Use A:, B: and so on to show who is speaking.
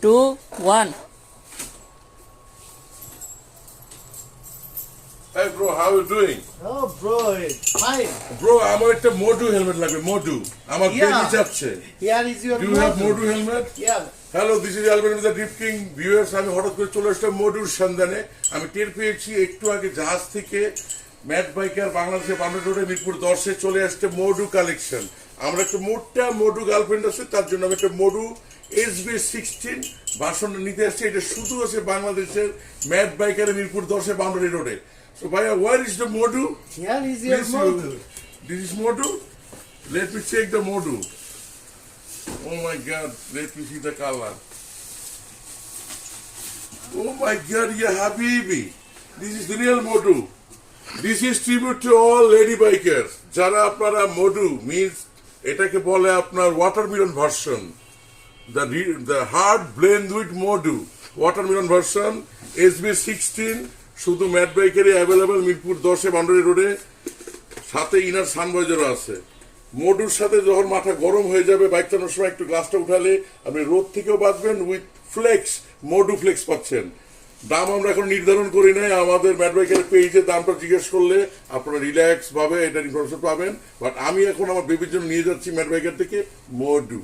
A: 2, 1.
B: Hey bro, how you doing?
C: Oh, bro, fine.
B: Bro, আমার একটা মোডু helmet লাগবে, মোডু। আমার
C: Yeah.
B: বেবি চাচ্ছে।
C: Here is your
B: Do you have
C: model.
B: মোডু helmet?
C: Yeah.
B: Hello, this is Albert with the drip king viewers. আমি হঠাৎ করে চলে আসলাম মোডুর সন্ধানে। আমি টের পেয়েছি একটু আগে জাহাজ থেকে ম্যাট বাইকার বাংলাদেশে বান্ডার রোডে মিরপুর 10-এ চলে আসছে মোডু কালেকশন। আমরা একটা মোটা মোডু গার্লফ্রেন্ড আছে, তার জন্য আমি একটা মোডু SB16 ভার্সনটা নিতে আসছি। এটা শুধু আছে বাংলাদেশের ম্যাট বাইকারের মিরপুর 10-এ বান্ডারি রোডে। So Bhaiya, where is the modu?
C: Here is your
B: Please,
C: model.
B: this is modu? Let me check the modu. Oh my god, let me see the color. Oh my god, ya habibi. This is the real modu. This is tribute to all lady bikers. যারা আপনারা modu means এটাকে বলে আপনার watermelon version. The hard blend with modu. Watermelon version SB16 শুধু mat বাইকারে available Mirpur 10-এ boundary রোডে, সাথে inner সানভাইজারও আছে। মোডুর সাথে যখন মাথা গরম হয়ে যাবে বাইক চালানোর সময় একটু গ্লাসটা উঠালে আপনি রোদ থেকেও বাঁচবেন। উইথ ফ্লেক্স, মোডু ফ্লেক্স পাচ্ছেন। দাম আমরা এখন নির্ধারণ করি নাই, আমাদের ম্যাট বাইকের পেজে দামটা জিজ্ঞেস করলে আপনারা রিল্যাক্স ভাবে এটার ইনফরমেশন পাবেন। বাট আমি এখন আমার বেবির জন্য নিয়ে যাচ্ছি ম্যাট বাইকার থেকে মোডু।